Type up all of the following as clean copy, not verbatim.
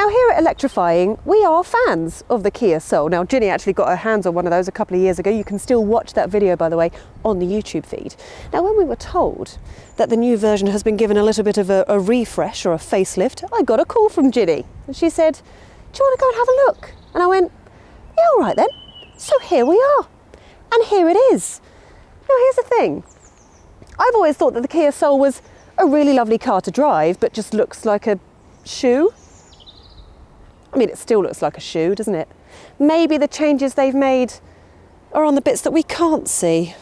Now here at Electrifying, we are fans of the Kia Soul. Now Ginny actually got her hands on one of those a couple of years ago. You can still watch that video, by the way, on the YouTube feed. Now when we were told that the new version has been given a little bit of a refresh or a facelift, I got a call from Ginny and she said, do you want to go and have a look? And I went, yeah, all right then. So here we are. And here it is. Now here's the thing. I've always thought that the Kia Soul was a really lovely car to drive, but just looks like a shoe. I mean, it still looks like a shoe, doesn't it? Maybe the changes they've made are on the bits that we can't see.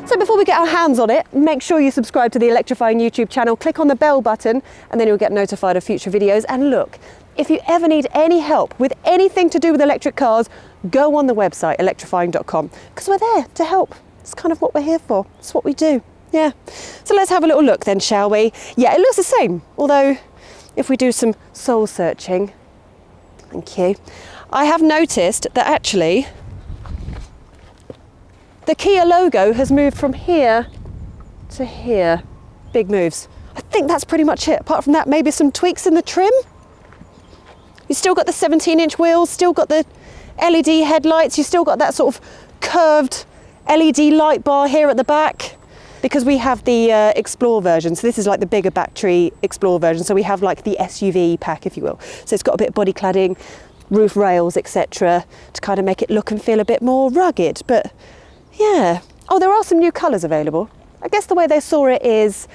So before we get our hands on it, make sure you subscribe to the Electrifying YouTube channel, click on the bell button, and then you'll get notified of future videos. And look, if you ever need any help with anything to do with electric cars, go on the website, electrifying.com, because we're there to help. It's kind of what we're here for. It's what we do. Yeah. So let's have a little look then, shall we? Yeah, it looks the same. Although, if we do some soul searching, thank you, I have noticed that actually the Kia logo has moved from here to here. Big moves. I think that's pretty much it. Apart from that, maybe some tweaks in the trim. You've still got the 17-inch wheels, still got the LED headlights, you've still got that sort of curved LED light bar here at the back. Because we have the Explore version, so this is like the bigger battery Explore version, so we have like the SUV pack, if you will. So it's got a bit of body cladding, roof rails, etc. to kind of make it look and feel a bit more rugged, but yeah. Oh, there are some new colours available. I guess the way they saw it is,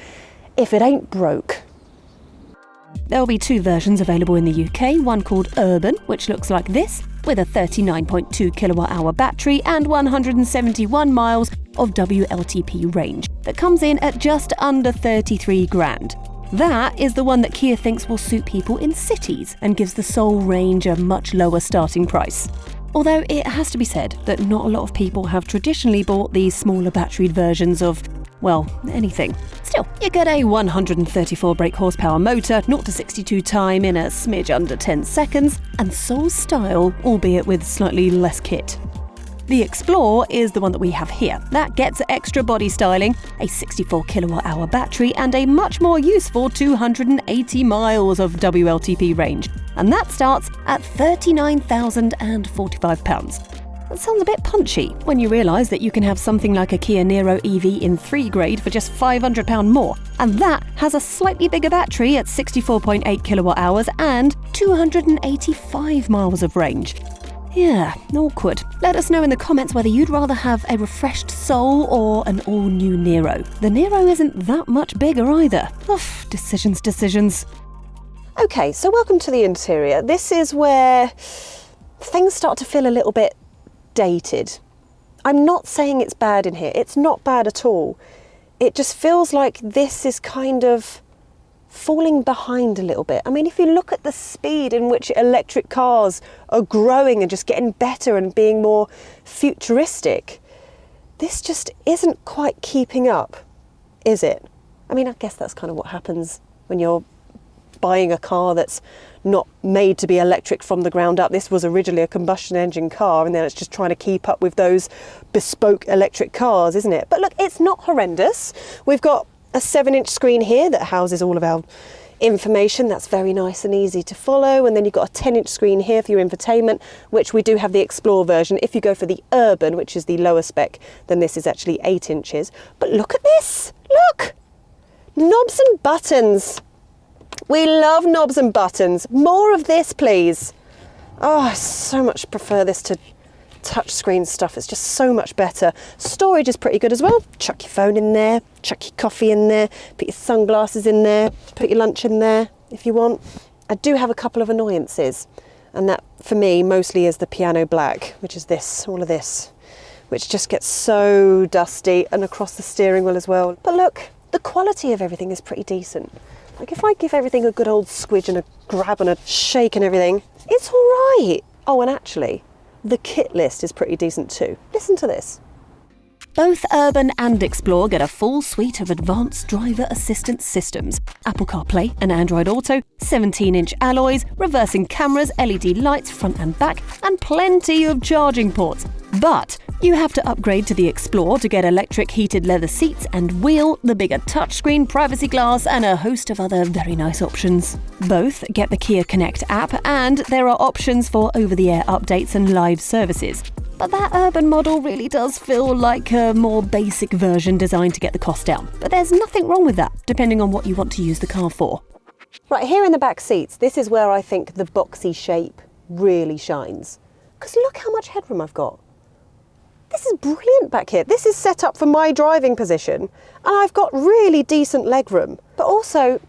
if it ain't broke. There'll be two versions available in the UK, one called Urban, which looks like this, with a 39.2 kilowatt-hour battery and 171 miles of WLTP range, that comes in at just under 33 grand. That is the one that Kia thinks will suit people in cities and gives the Soul range a much lower starting price. Although it has to be said that not a lot of people have traditionally bought these smaller batteried versions of, well, anything. Still, you get a 134 brake horsepower motor, 0 to 62 time in a smidge under 10 seconds, and Soul style, albeit with slightly less kit. The Explore is the one that we have here. That gets extra body styling, a 64 kilowatt-hour battery, and a much more useful 280 miles of WLTP range. And that starts at £39,045. That sounds a bit punchy when you realise that you can have something like a Kia Niro EV in 3 grade for just £500 more. And that has a slightly bigger battery at 64.8 kilowatt-hours and 285 miles of range. Yeah, awkward. Let us know in the comments whether you'd rather have a refreshed Soul or an all-new Niro. The Niro isn't that much bigger either. Oof, decisions. Okay, so welcome to the interior. This is where things start to feel a little bit dated. I'm not saying it's bad in here. It's not bad at all. It just feels like this is kind of falling behind a little bit. I mean, if you look at the speed in which electric cars are growing and just getting better and being more futuristic, this just isn't quite keeping up, is it? I mean, I guess that's kind of what happens when you're buying a car that's not made to be electric from the ground up. This was originally a combustion engine car, and then it's just trying to keep up with those bespoke electric cars, isn't it? But look, it's not horrendous. We've got a 7-inch screen here that houses all of our information. That's very nice and easy to follow. And then you've got a 10-inch screen here for your infotainment, which we do have the Explore version. If you go for the Urban, which is the lower spec, then this is actually 8 inches. But look at this. Look! Knobs and buttons. We love knobs and buttons. More of this, please. Oh, I so much prefer this to touchscreen stuff. It's just so much better. Storage is pretty good as well. Chuck your phone in there, chuck your coffee in there, put your sunglasses in there, put your lunch in there if you want. I do have a couple of annoyances, and that for me mostly is the piano black, which is this, all of this, which just gets so dusty, and across the steering wheel as well. But look, the quality of everything is pretty decent. Like if I give everything a good old squidge and a grab and a shake and everything, it's all right. Oh, and actually, the kit list is pretty decent too. Listen to this. Both Urban and Explore get a full suite of advanced driver assistance systems, Apple CarPlay and Android Auto, 17-inch alloys, reversing cameras, LED lights front and back, and plenty of charging ports. But You have to upgrade to the Explore to get electric heated leather seats and wheel, the bigger touchscreen, privacy glass, and a host of other very nice options. Both get the Kia Connect app, and there are options for over-the-air updates and live services. But that urban model really does feel like a more basic version designed to get the cost down. But there's nothing wrong with that, depending on what you want to use the car for. Right, here in the back seats, this is where I think the boxy shape really shines. Because look how much headroom I've got. This is brilliant back here. This is set up for my driving position, and I've got really decent legroom. But also,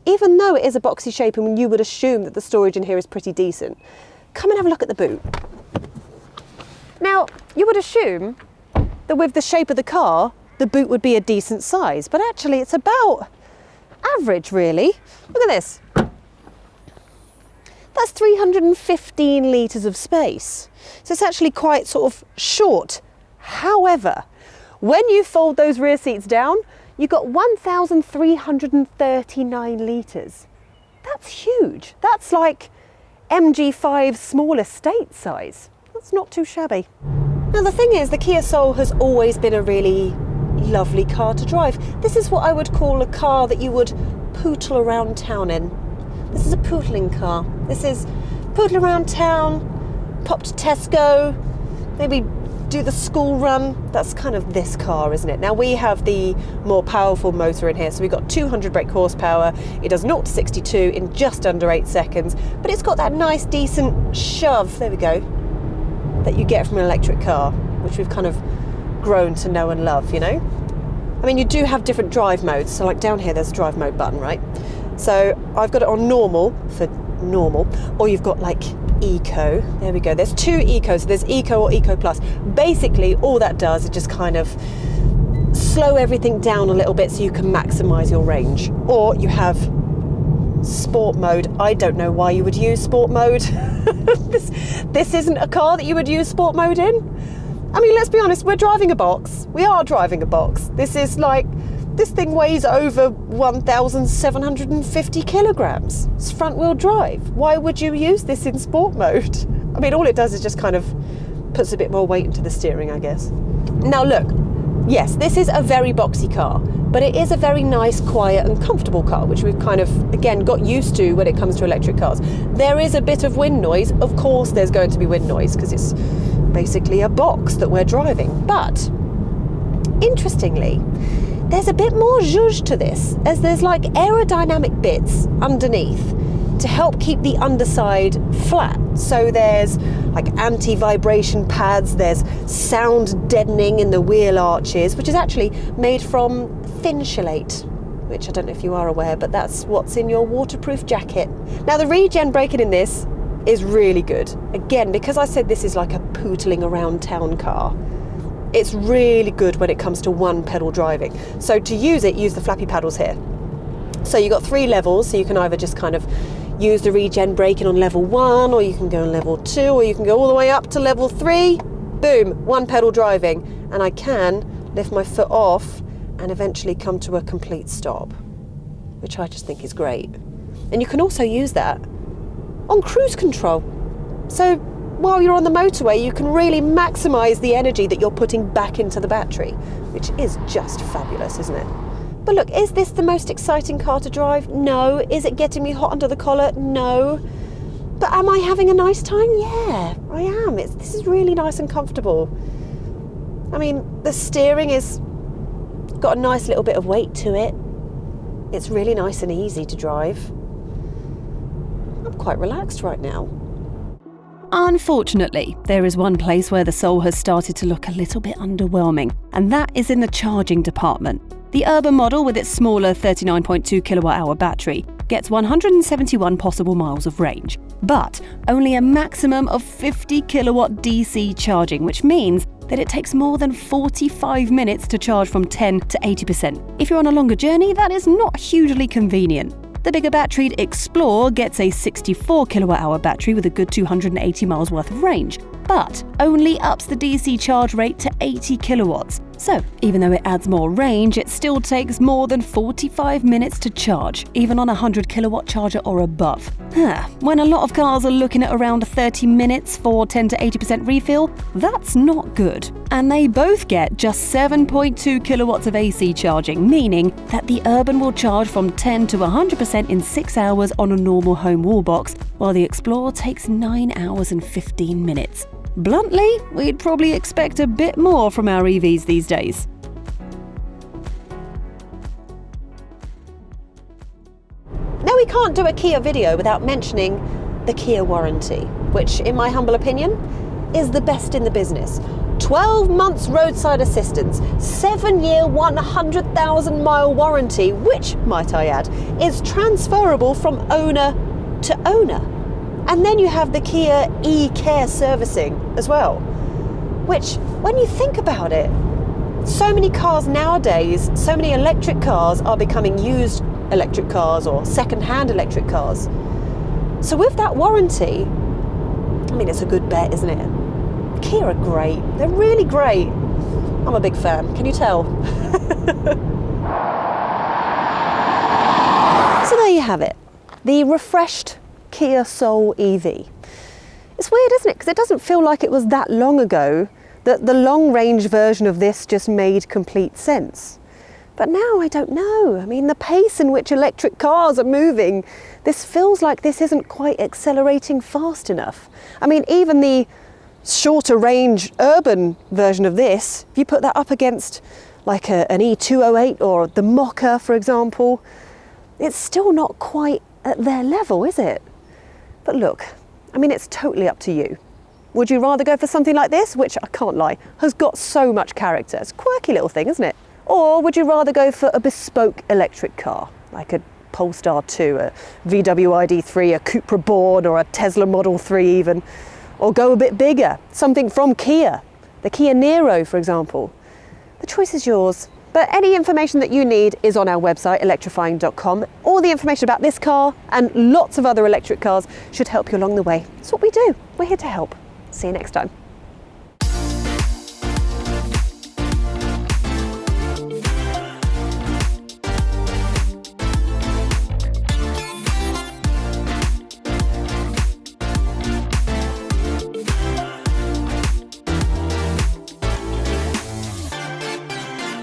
even though it is a boxy shape and you would assume that the storage in here is pretty decent, come and have a look at the boot. Now, you would assume that with the shape of the car, the boot would be a decent size, but actually it's about average, really. Look at this. That's 315 litres of space. So it's actually quite sort of short. However, when you fold those rear seats down, you've got 1,339 litres. That's huge. That's like MG5's small estate size. That's not too shabby. Now the thing is, the Kia Soul has always been a really lovely car to drive. This is what I would call a car that you would pootle around town in. This is a pootling car. This is poodle around town, pop to Tesco, maybe do the school run. That's kind of this car, isn't it? Now we have the more powerful motor in here, so we've got 200 brake horsepower. It does 0 to 62 in just under 8 seconds, but it's got that nice decent shove, there we go, that you get from an electric car, which we've kind of grown to know and love, you know? I mean, you do have different drive modes, so like down here there's a drive mode button, right? So I've got it on normal for normal, or you've got like eco. There we go. There's 2 ecos. There's eco or eco plus. Basically, all that does is just kind of slow everything down a little bit so you can maximize your range. Or you have sport mode. I don't know why you would use sport mode. This isn't a car that you would use sport mode in. I mean, let's be honest, we're driving a box. We are driving a box. This thing weighs over 1,750 kilograms. It's front wheel drive. Why would you use this in sport mode? I mean, all it does is just kind of puts a bit more weight into the steering, I guess. Now look, yes, this is a very boxy car, but it is a very nice, quiet and comfortable car, which we've kind of, again, got used to when it comes to electric cars. There is a bit of wind noise. Of course there's going to be wind noise because it's basically a box that we're driving. But interestingly, there's a bit more zhuzh to this, as there's like aerodynamic bits underneath to help keep the underside flat. So there's like anti-vibration pads, there's sound deadening in the wheel arches, which is actually made from Thinsulate, which I don't know if you are aware, but that's what's in your waterproof jacket. Now the regen braking in this is really good. Again, because I said this is like a pootling around town car, it's really good when it comes to one pedal driving. So to use it, use the flappy paddles here. So you've got 3 levels, so you can either just kind of use the regen braking on level 1, or you can go on level 2, or you can go all the way up to level 3. Boom, 1 pedal driving. And I can lift my foot off and eventually come to a complete stop, which I just think is great. And you can also use that on cruise control. So while you're on the motorway, you can really maximise the energy that you're putting back into the battery, which is just fabulous, isn't it? But look, is this the most exciting car to drive? No. Is it getting me hot under the collar? No. But am I having a nice time? Yeah, I am. This is really nice and comfortable. I mean, the steering is got a nice little bit of weight to it. It's really nice and easy to drive. I'm quite relaxed right now. Unfortunately, there is one place where the Soul has started to look a little bit underwhelming, and that is in the charging department. The urban model, with its smaller 39.2 kilowatt-hour battery, gets 171 possible miles of range, but only a maximum of 50 kilowatt DC charging, which means that it takes more than 45 minutes to charge from 10 to 80%. If you're on a longer journey, that is not hugely convenient. The bigger batteried Explore gets a 64 kilowatt-hour battery with a good 280 miles worth of range, but only ups the DC charge rate to 80 kilowatts. So, even though it adds more range, it still takes more than 45 minutes to charge, even on a 100 kilowatt charger or above. When a lot of cars are looking at around 30 minutes for 10 to 80% refill, that's not good. And they both get just 7.2 kilowatts of AC charging, meaning that the Urban will charge from 10 to 100% in 6 hours on a normal home wall box, while the Explorer takes 9 hours and 15 minutes. Bluntly, we'd probably expect a bit more from our EVs these days. Now, we can't do a Kia video without mentioning the Kia warranty, which, in my humble opinion, is the best in the business. 12 months roadside assistance, 7-year, 100,000-mile warranty, which, might I add, is transferable from owner to owner. And then you have the Kia e-Care servicing as well, which, when you think about it, so many cars nowadays, so many electric cars are becoming used electric cars or second-hand electric cars. So with that warranty, I mean, it's a good bet, isn't it? Kia are great. They're really great. I'm a big fan. Can you tell? So there you have it. The refreshed Kia Soul EV. It's weird, isn't it? Because it doesn't feel like it was that long ago that the long-range version of this just made complete sense. But now I don't know. I mean, the pace in which electric cars are moving, this feels like this isn't quite accelerating fast enough. I mean, even the shorter range urban version of this, if you put that up against like an E208 or the Mocha, for example, it's still not quite at their level, is it? But look, I mean, it's totally up to you. Would you rather go for something like this, which, I can't lie, has got so much character? It's a quirky little thing, isn't it? Or would you rather go for a bespoke electric car, like a Polestar 2, a VW ID3, a Cupra Born, or a Tesla Model 3 even? Or go a bit bigger, something from Kia, the Kia Niro, for example? The choice is yours. But any information that you need is on our website, electrifying.com. All the information about this car and lots of other electric cars should help you along the way. It's what we do. We're here to help. See you next time.